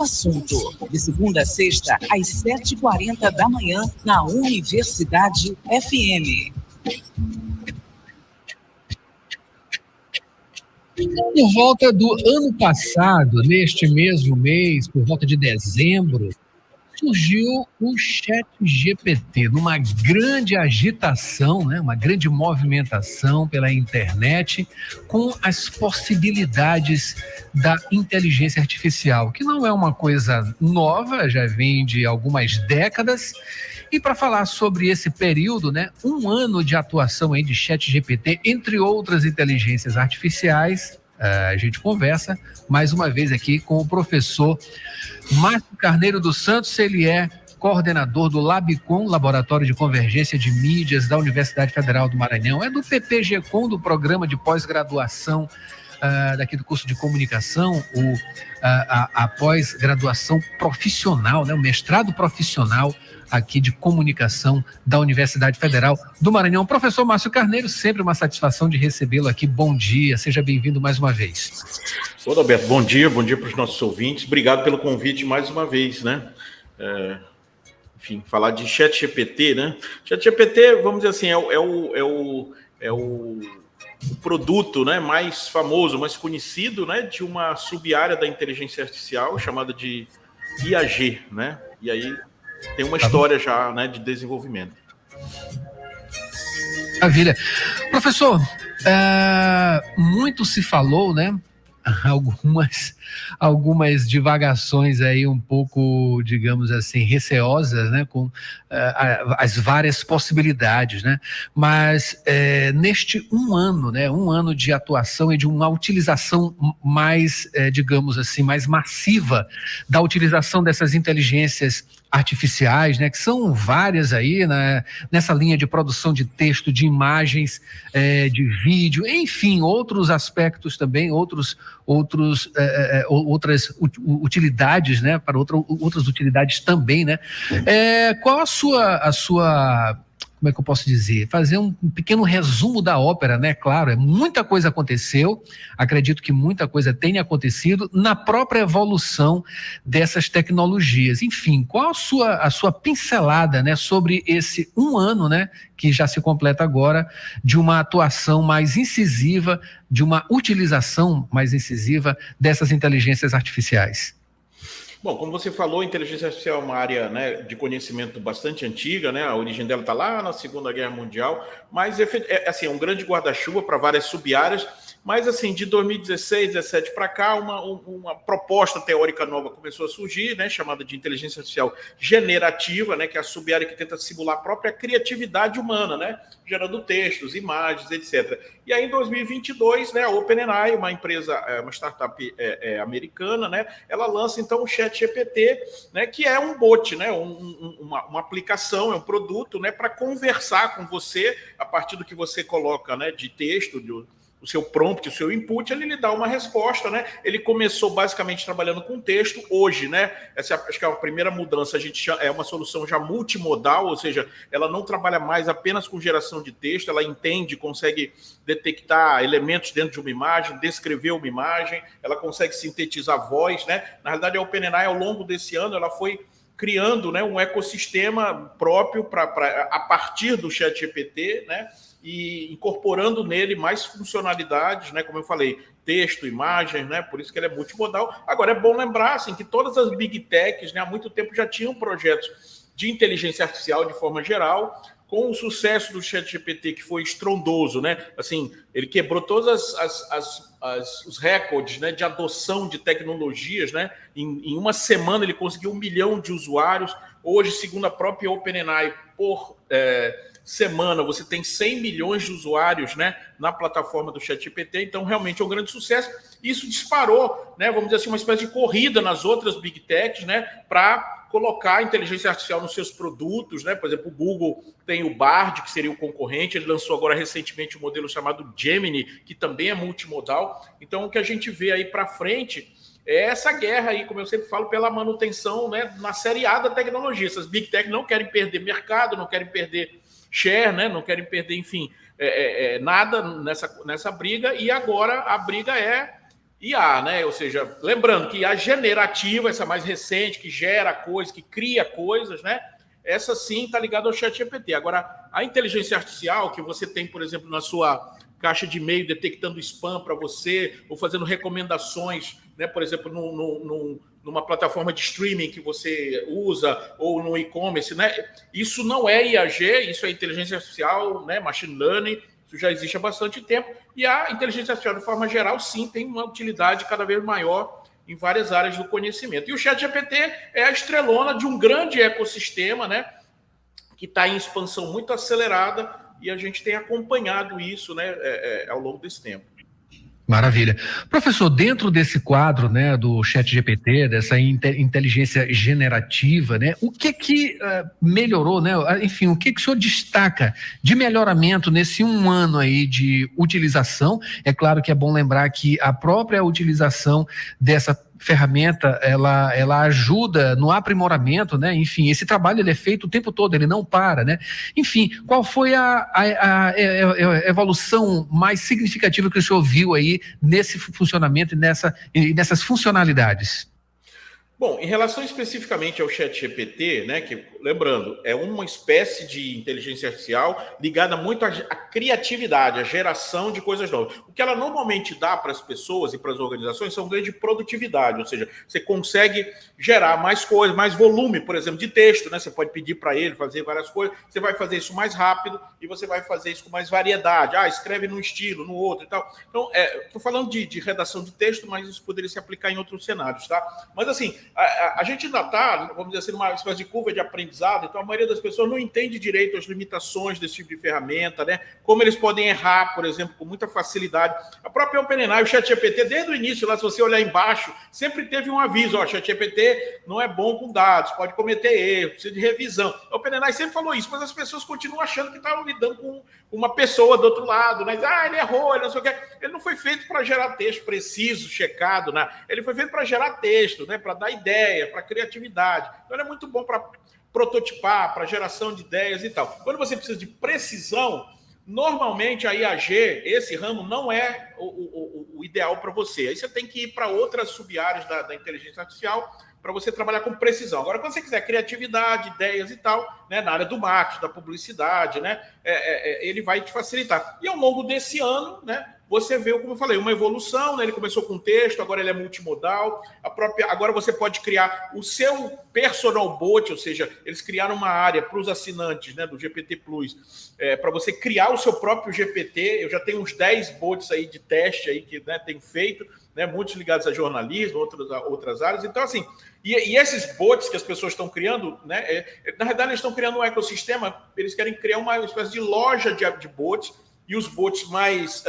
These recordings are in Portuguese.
Assunto, de segunda a sexta, às 7h40 da manhã, na Universidade FM. Por volta do ano passado, neste mesmo mês, por volta de dezembro, surgiu o ChatGPT, numa grande agitação, né, uma grande movimentação pela internet, com as possibilidades da inteligência artificial, que não é uma coisa nova, já vem de algumas décadas. E para falar sobre esse período, né, um ano de atuação aí de ChatGPT, entre outras inteligências artificiais, a gente conversa mais uma vez aqui com o professor Márcio Carneiro dos Santos. Ele é coordenador do Labicom, Laboratório de Convergência de Mídias da Universidade Federal do Maranhão, é do PPG-Com, do Programa de Pós-Graduação daqui do curso de comunicação, a pós-graduação profissional, né, o mestrado profissional aqui de comunicação da Universidade Federal do Maranhão. Professor Márcio Carneiro, sempre uma satisfação de recebê-lo aqui. Bom dia, seja bem-vindo mais uma vez. Ô, Alberto, bom dia para os nossos ouvintes. Obrigado pelo convite mais uma vez, né? Enfim, falar de ChatGPT, né? ChatGPT, vamos dizer assim, é o produto, né, mais famoso, mais conhecido, né, de uma sub-área da inteligência artificial chamada de IAG, né? E aí tem uma história já, né, de desenvolvimento. Maravilha. Professor, muito se falou, né? Algumas divagações aí um pouco, digamos assim, receosas, né, com as várias possibilidades, né, mas neste um ano de atuação e de uma utilização mais, digamos assim, mais massiva da utilização dessas inteligências artificiais, né, que são várias aí, né, nessa linha de produção de texto, de imagens, de vídeo, enfim, outros aspectos também, outras utilidades, né, para outras utilidades também, né. Qual a sua, como é que eu posso dizer? Fazer um pequeno resumo da ópera, né? Claro, muita coisa aconteceu, acredito que muita coisa tenha acontecido na própria evolução dessas tecnologias. Enfim, qual a sua pincelada, né, sobre esse um ano, né, que já se completa agora, de uma atuação mais incisiva, de uma utilização mais incisiva dessas inteligências artificiais? Bom, como você falou, a inteligência artificial é uma área, né, de conhecimento bastante antiga, né? A origem dela está lá na Segunda Guerra Mundial, mas assim, é um grande guarda-chuva para várias sub-áreas. Mas, assim, de 2016, 2017 para cá, uma proposta teórica nova começou a surgir, né, chamada de inteligência artificial generativa, né, que é a sub-área que tenta simular a própria criatividade humana, né, gerando textos, imagens, etc. E aí, em 2022, né, a OpenAI, uma empresa, uma startup americana, né, ela lança, então, o ChatGPT, né, que é um bot, né, uma aplicação, é um produto, né, para conversar com você a partir do que você coloca, né, de texto, o seu prompt, o seu input, ele lhe dá uma resposta, né? Ele começou basicamente trabalhando com texto. Hoje, né? Essa acho que é a primeira mudança. A gente é uma solução já multimodal, ou seja, ela não trabalha mais apenas com geração de texto, ela entende, consegue detectar elementos dentro de uma imagem, descrever uma imagem, ela consegue sintetizar voz, né? Na realidade, a OpenAI, ao longo desse ano, ela foi criando, né, um ecossistema próprio a partir do ChatGPT, né? E incorporando nele mais funcionalidades, né? Como eu falei, texto, imagens, né? Por isso que ele é multimodal. Agora, é bom lembrar assim, que todas as big techs, né, há muito tempo já tinham projetos de inteligência artificial de forma geral. Com o sucesso do ChatGPT, que foi estrondoso, né? Assim, ele quebrou todos os recordes, né, de adoção de tecnologias, né? Em uma semana ele conseguiu 1 milhão de usuários. Hoje, segundo a própria OpenAI, por semana você tem 100 milhões de usuários, né, na plataforma do ChatGPT. Então, realmente é um grande sucesso. Isso disparou, né, vamos dizer assim, uma espécie de corrida nas outras big techs, né, para colocar a inteligência artificial nos seus produtos, né? Por exemplo, o Google tem o Bard, que seria o concorrente, ele lançou agora recentemente um modelo chamado Gemini, que também é multimodal. Então, o que a gente vê aí para frente é essa guerra aí, como eu sempre falo, pela manutenção, né, na série A da tecnologia. Essas big tech não querem perder mercado, não querem perder share, né? Não querem perder, enfim, nada nessa briga. E agora a briga é IA, né? Ou seja, lembrando que a generativa, essa mais recente, que gera coisas, que cria coisas, né? Essa sim está ligada ao ChatGPT. Agora, a inteligência artificial que você tem, por exemplo, na sua caixa de e-mail detectando spam para você, ou fazendo recomendações, né? Por exemplo, numa plataforma de streaming que você usa, ou no e-commerce, né? Isso não é IAG, isso é inteligência artificial, né? Machine Learning. Isso já existe há bastante tempo. E a inteligência artificial, de forma geral, sim, tem uma utilidade cada vez maior em várias áreas do conhecimento. E o ChatGPT é a estrelona de um grande ecossistema, né, que está em expansão muito acelerada, e a gente tem acompanhado isso, né, ao longo desse tempo. Maravilha. Professor, dentro desse quadro, né, do ChatGPT, dessa inteligência generativa, né, o que melhorou, né? Enfim, o que o senhor destaca de melhoramento nesse 1 ano aí de utilização? É claro que é bom lembrar que a própria utilização dessa ferramenta, ela ajuda no aprimoramento, né? Enfim, esse trabalho ele é feito o tempo todo, ele não para, né? Enfim, qual foi a evolução mais significativa que o senhor viu aí nesse funcionamento e nessas funcionalidades? Bom, em relação especificamente ao ChatGPT, né, que, lembrando, é uma espécie de inteligência artificial ligada muito à criatividade, à geração de coisas novas. O que ela normalmente dá para as pessoas e para as organizações são ganhos de produtividade, ou seja, você consegue gerar mais coisas, mais volume, por exemplo, de texto, né? Você pode pedir para ele fazer várias coisas, você vai fazer isso mais rápido e você vai fazer isso com mais variedade. Escreve num estilo, no outro e tal. Então, estou falando de redação de texto, mas isso poderia se aplicar em outros cenários, tá? Mas, assim, a gente ainda está, vamos dizer assim, numa espécie de curva de aprendizado, então a maioria das pessoas não entende direito as limitações desse tipo de ferramenta, né? Como eles podem errar, por exemplo, com muita facilidade. A própria OpenAI, o ChatGPT, desde o início, lá, se você olhar embaixo, sempre teve um aviso, ChatGPT não é bom com dados, pode cometer erros, precisa de revisão. A OpenAI sempre falou isso, mas as pessoas continuam achando que estavam lidando com uma pessoa do outro lado, né? Ele errou, ele não sei o quê. Ele não foi feito para gerar texto preciso, checado, né? Ele foi feito para gerar texto, né? Para dar ideia, para criatividade. Então, ele é muito bom para prototipar, para geração de ideias e tal. Quando você precisa de precisão, normalmente a IAG, esse ramo, não é o ideal para você. Aí você tem que ir para outras sub-áreas da inteligência artificial para você trabalhar com precisão. Agora, quando você quiser criatividade, ideias e tal, né, na área do marketing, da publicidade, né, ele vai te facilitar. E ao longo desse ano, né, você vê, como eu falei, uma evolução, né? Ele começou com texto, agora ele é multimodal. Agora você pode criar o seu personal bot, ou seja, eles criaram uma área para os assinantes, né, do GPT Plus, para você criar o seu próprio GPT. Eu já tenho uns 10 bots aí de teste aí que, né, tem feito, né, muitos ligados a jornalismo, outras áreas. Então, assim, e esses bots que as pessoas estão criando, né, na verdade, eles estão criando um ecossistema, eles querem criar uma espécie de loja de bots, e os bots mais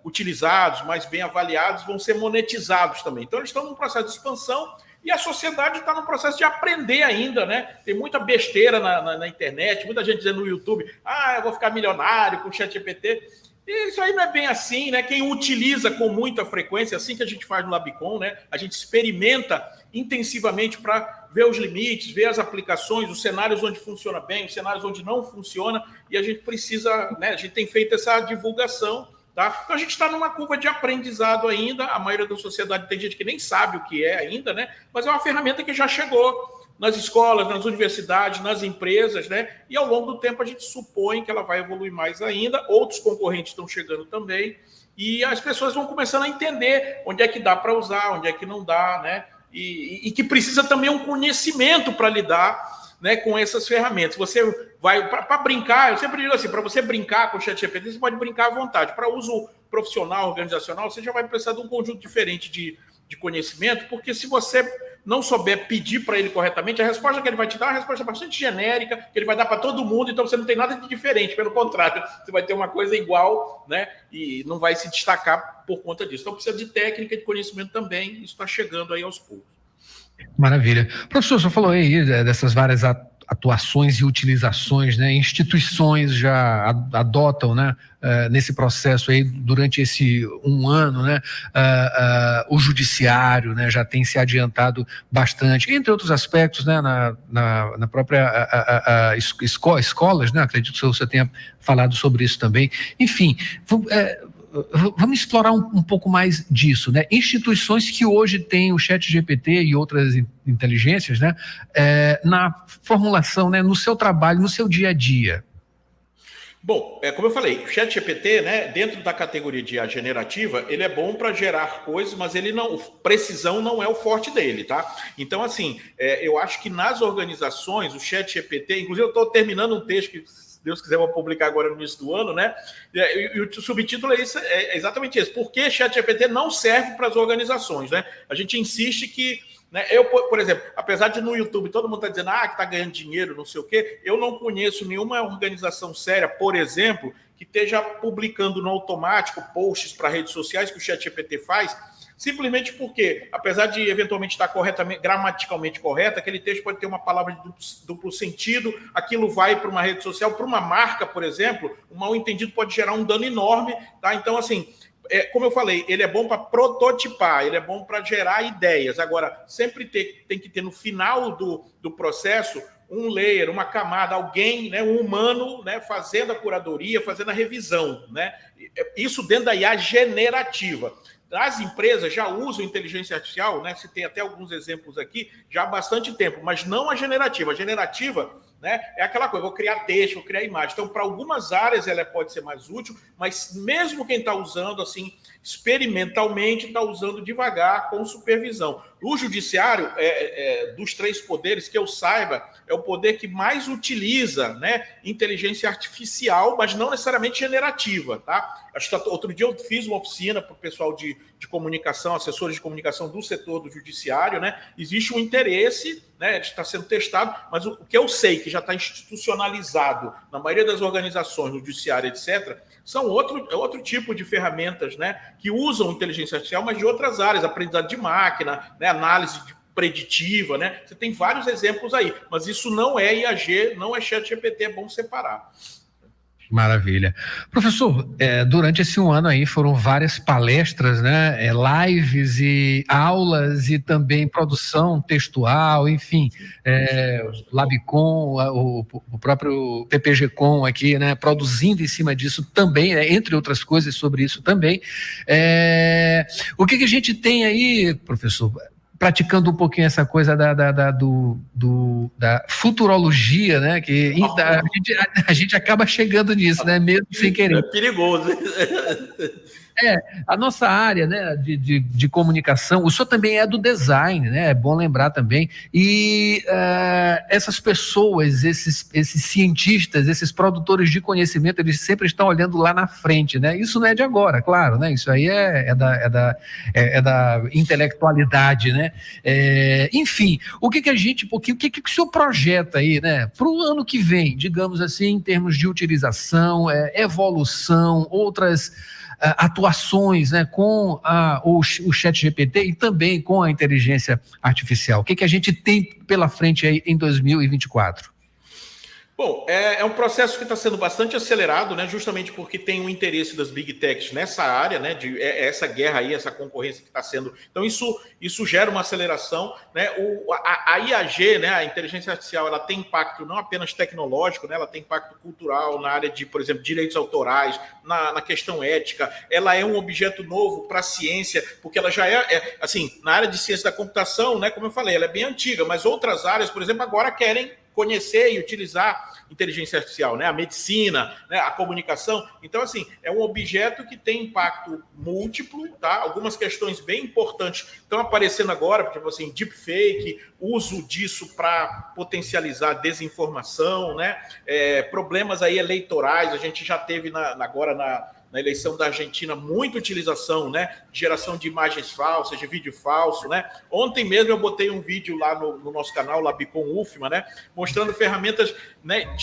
utilizados, mais bem avaliados, vão ser monetizados também. Então, eles estão num processo de expansão e a sociedade está num processo de aprender ainda, né? Tem muita besteira na internet, muita gente dizendo no YouTube, eu vou ficar milionário com o ChatGPT. E isso aí não é bem assim, né? Quem utiliza com muita frequência, assim que a gente faz no Labicon, né? A gente experimenta intensivamente para ver os limites, ver as aplicações, os cenários onde funciona bem, os cenários onde não funciona, e a gente precisa, né? A gente tem feito essa divulgação, tá? Então a gente está numa curva de aprendizado ainda, a maioria da sociedade tem gente que nem sabe o que é ainda, né? Mas é uma ferramenta que já chegou nas escolas, nas universidades, nas empresas, né? E ao longo do tempo a gente supõe que ela vai evoluir mais ainda. Outros concorrentes estão chegando também e as pessoas vão começando a entender onde é que dá para usar, onde é que não dá, né? E que precisa também um conhecimento para lidar, né, com essas ferramentas. Você vai para brincar, eu sempre digo assim, para você brincar com o ChatGPT, você pode brincar à vontade. Para uso profissional, organizacional, você já vai precisar de um conjunto diferente de conhecimento, porque se você não souber pedir para ele corretamente, a resposta que ele vai te dar é uma resposta bastante genérica, que ele vai dar para todo mundo, então você não tem nada de diferente, pelo contrário, você vai ter uma coisa igual, né, e não vai se destacar por conta disso. Então precisa de técnica e de conhecimento também, isso está chegando aí aos poucos. Maravilha. Professor, você falou aí dessas várias atuações e utilizações, né? Instituições já adotam, né, nesse processo aí durante esse 1 ano, né? O judiciário, né, já tem se adiantado bastante, entre outros aspectos, né, na própria escolas, né? Acredito que você tenha falado sobre isso também. Enfim, vamos explorar um pouco mais disso, né? Instituições que hoje têm o ChatGPT e outras inteligências, né? Na formulação, né? No seu trabalho, no seu dia a dia. Bom, como eu falei, o ChatGPT, né, dentro da categoria de IA generativa, ele é bom para gerar coisas, mas ele não, precisão não é o forte dele, tá? Então, assim, eu acho que nas organizações, o ChatGPT, inclusive eu estou terminando um texto que, se Deus quiser, eu vou publicar agora no início do ano, né? E o subtítulo é exatamente esse: por que ChatGPT não serve para as organizações, né? A gente insiste que, né, eu, por exemplo, apesar de no YouTube todo mundo está dizendo que está ganhando dinheiro, não sei o quê, eu não conheço nenhuma organização séria, por exemplo, que esteja publicando no automático posts para redes sociais que o ChatGPT faz, simplesmente porque, apesar de eventualmente estar gramaticalmente correto, aquele texto pode ter uma palavra de duplo sentido, aquilo vai para uma rede social, para uma marca, por exemplo, um mal-entendido pode gerar um dano enorme, tá? Então, assim, como eu falei, ele é bom para prototipar, ele é bom para gerar ideias. Agora, sempre tem que ter no final do processo um layer, uma camada, alguém, né, um humano, né, fazendo a curadoria, fazendo a revisão, né? Isso dentro da IA generativa. As empresas já usam inteligência artificial, né? Citei até alguns exemplos aqui, já há bastante tempo, mas não a generativa. A generativa, né, é aquela coisa, vou criar texto, vou criar imagem. Então, para algumas áreas ela pode ser mais útil, mas mesmo quem está usando assim experimentalmente, está usando devagar, com supervisão. O judiciário, dos três poderes, que eu saiba, é o poder que mais utiliza, né, inteligência artificial, mas não necessariamente generativa, tá? Outro dia eu fiz uma oficina para o pessoal de comunicação, assessores de comunicação do setor do judiciário, né? Existe um interesse, né, está sendo testado, mas o que eu sei que já está institucionalizado na maioria das organizações, no judiciário, etc., são outro tipo de ferramentas, né, que usam inteligência artificial, mas de outras áreas, aprendizado de máquina, né, análise preditiva, né? Você tem vários exemplos aí, mas isso não é IAG, não é ChatGPT, é bom separar. Maravilha. Professor, durante esse um ano aí foram várias palestras, né, lives e aulas e também produção textual, enfim, o Labicon, o próprio PPG-Com aqui, né, produzindo em cima disso também, né, entre outras coisas sobre isso também. O que a gente tem aí, professor, praticando um pouquinho essa coisa da futurologia, né? Que a gente acaba chegando nisso, né? Mesmo sem querer. É perigoso. A nossa área, né, de comunicação, o senhor também é do design, né? É bom lembrar também. E essas pessoas, esses cientistas, esses produtores de conhecimento, eles sempre estão olhando lá na frente, né? Isso não é de agora, claro, né? Isso aí é da intelectualidade, né? Enfim, o que o senhor projeta aí, né? Para o ano que vem, digamos assim, em termos de utilização, evolução, outras atuações, né, com o ChatGPT e também com a inteligência artificial. O que a gente tem pela frente aí em 2024? Bom, é um processo que está sendo bastante acelerado, né? Justamente porque tem um interesse das Big Techs nessa área, né? Essa guerra aí, essa concorrência que está sendo. Então, isso gera uma aceleração, né? A IAG, né? A inteligência artificial, ela tem impacto não apenas tecnológico, né? Ela tem impacto cultural na área de, por exemplo, direitos autorais, na questão ética. Ela é um objeto novo para a ciência, porque ela já assim, na área de ciência da computação, né? Como eu falei, ela é bem antiga, mas outras áreas, por exemplo, agora querem conhecer e utilizar inteligência artificial, né? A medicina, né? A comunicação. Então, assim, é um objeto que tem impacto múltiplo, tá? Algumas questões bem importantes estão aparecendo agora, tipo assim, deepfake, uso disso para potencializar desinformação, né? Problemas aí eleitorais, a gente já teve agora na eleição da Argentina, muita utilização, né, de geração de imagens falsas, de vídeo falso, né? Ontem mesmo eu botei um vídeo lá no nosso canal, Labicon UFMA, né, mostrando ferramentas, né,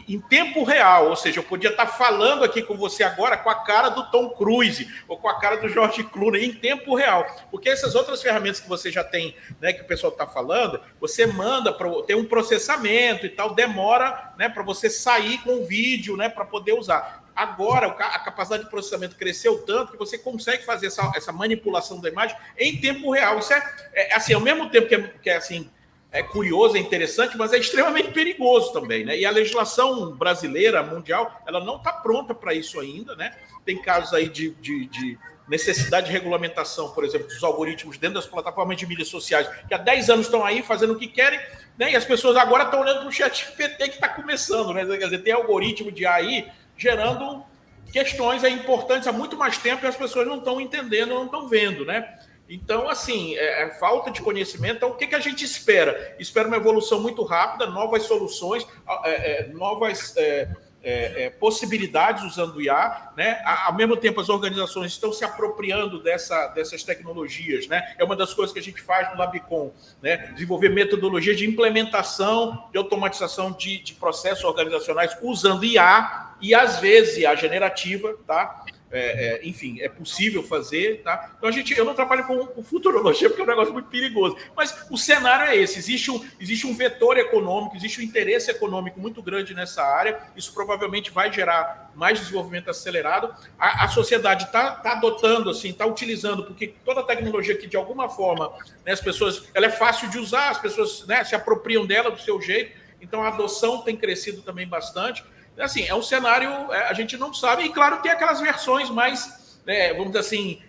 em tempo real, ou seja, eu podia estar falando aqui com você agora com a cara do Tom Cruise ou com a cara do George Clooney em tempo real, porque essas outras ferramentas que você já tem, né, que o pessoal está falando, você manda tem um processamento e tal, demora, né, para você sair com o vídeo, né, para poder usar. Agora, a capacidade de processamento cresceu tanto que você consegue fazer essa manipulação da imagem em tempo real. Isso assim, ao mesmo tempo que assim, é curioso, é interessante, mas é extremamente perigoso também, né? E a legislação brasileira, mundial, ela não está pronta para isso ainda, né? tem casos aí de necessidade de regulamentação, por exemplo, dos algoritmos dentro das plataformas de mídias sociais, que há 10 anos estão aí fazendo o que querem, né? E as pessoas agora estão olhando para o ChatGPT que está começando, né? Quer dizer, tem algoritmo de AI gerando questões aí importantes há muito mais tempo e as pessoas não estão entendendo, não estão vendo, né? Então, assim, falta de conhecimento. Então, o que a gente espera? Espera uma evolução muito rápida, novas soluções, novas possibilidades usando o IA, né? Ao mesmo tempo, as organizações estão se apropriando dessas tecnologias, né? É uma das coisas que a gente faz no Labicom, né? Desenvolver metodologias de implementação, de automatização de processos organizacionais usando IA e, às vezes, IA generativa, tá? Enfim, é possível fazer, tá? Então eu não trabalho com futurologia porque é um negócio muito perigoso, mas o cenário é esse, existe um vetor econômico, existe um interesse econômico muito grande nessa área, isso provavelmente vai gerar mais desenvolvimento acelerado, a sociedade está adotando, assim, está utilizando, porque toda a tecnologia que de alguma forma, né, as pessoas, ela é fácil de usar, as pessoas, né, se apropriam dela do seu jeito, então a adoção tem crescido também bastante. Assim, é um cenário, a gente não sabe, e claro, tem aquelas versões mais, vamos dizer assim,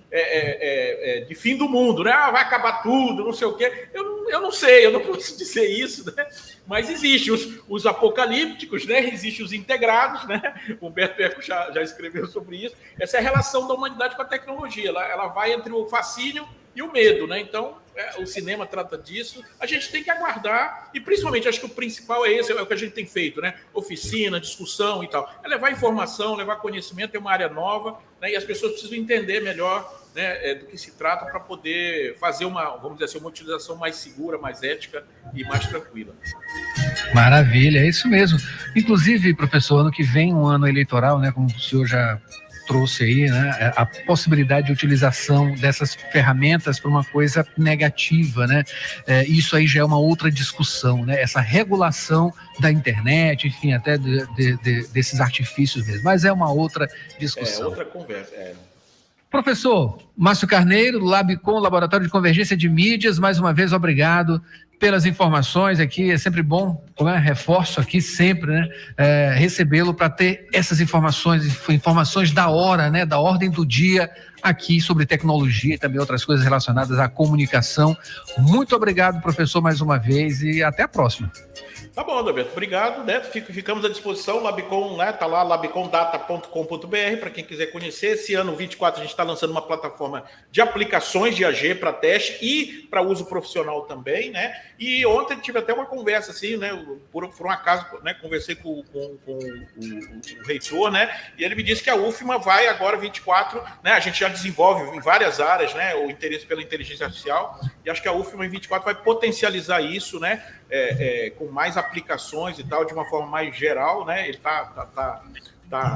de fim do mundo, né? Vai acabar tudo, não sei o quê. Eu não sei, eu não posso dizer isso, né? Mas existem os apocalípticos, né? Existem os integrados, né? O Humberto Eco já escreveu sobre isso. Essa é a relação da humanidade com a tecnologia, ela vai entre o fascínio e o medo, né? Então, o cinema trata disso. A gente tem que aguardar, e principalmente, acho que o principal é esse, é o que a gente tem feito, né? Oficina, discussão e tal. É levar informação, levar conhecimento, é uma área nova, né? E as pessoas precisam entender melhor, né, do que se trata para poder fazer vamos dizer assim, uma utilização mais segura, mais ética e mais tranquila. Maravilha, é isso mesmo. Inclusive, professor, ano que vem, um ano eleitoral, né, como o senhor já trouxe aí, né, a possibilidade de utilização dessas ferramentas para uma coisa negativa, né? Isso aí já é uma outra discussão, né? Essa regulação da internet, enfim, até desses artifícios mesmo. Mas é uma outra discussão. É outra conversa, Professor Márcio Carneiro, do Labicom, Laboratório de Convergência de Mídias, mais uma vez, obrigado pelas informações aqui, é sempre bom, reforço aqui sempre, né, recebê-lo para ter essas informações da hora, né, da ordem do dia aqui sobre tecnologia e também outras coisas relacionadas à comunicação. Muito obrigado, professor, mais uma vez e até a próxima. Tá bom, Alberto, obrigado, né? Ficamos à disposição, Labicom, né? Tá lá, labicomdata.com.br, para quem quiser conhecer. Esse ano, 24, a gente está lançando uma plataforma de aplicações de AG para teste e para uso profissional também, né? E ontem tive até uma conversa, assim, né? Por um acaso, né? Conversei com o reitor, né? E ele me disse que a UFMA vai agora, 24, né? A gente já desenvolve em várias áreas, né? O interesse pela inteligência artificial, e acho que a UFMA em 24 vai potencializar isso, né? Com mais aplicações e tal, de uma forma mais geral, né? Ele está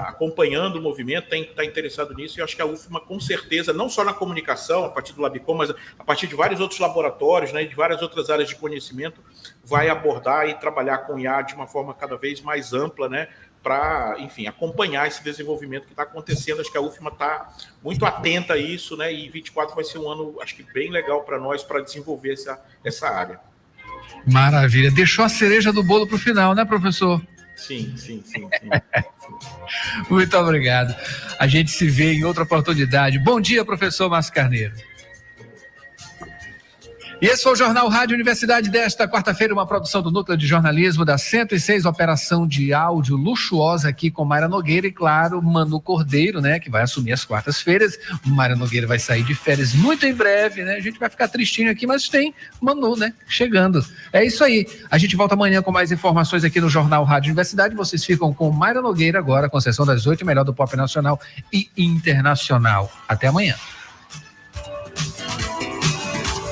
acompanhando o movimento, está interessado nisso, e acho que a UFMA, com certeza, não só na comunicação, a partir do Labicom, mas a partir de vários outros laboratórios, né, de várias outras áreas de conhecimento, vai abordar e trabalhar com IA de uma forma cada vez mais ampla, né, para, enfim, acompanhar esse desenvolvimento que está acontecendo. Acho que a UFMA está muito atenta a isso, né, e 24 vai ser um ano, acho que bem legal para nós, para desenvolver essa área. Maravilha. Deixou a cereja do bolo para o final, né, professor? Sim. Muito obrigado. A gente se vê em outra oportunidade. Bom dia, professor Márcio Carneiro. E esse foi o Jornal Rádio Universidade desta quarta-feira, uma produção do Núcleo de Jornalismo da 106, operação de áudio luxuosa aqui com Mayra Nogueira e, claro, Manu Cordeiro, né, que vai assumir as quartas-feiras. Mayra Nogueira vai sair de férias muito em breve, né? A gente vai ficar tristinho aqui, mas tem Manu, né, chegando. É isso aí. A gente volta amanhã com mais informações aqui no Jornal Rádio Universidade. Vocês ficam com Mayra Nogueira agora, com a sessão das 8, melhor do pop nacional e internacional. Até amanhã.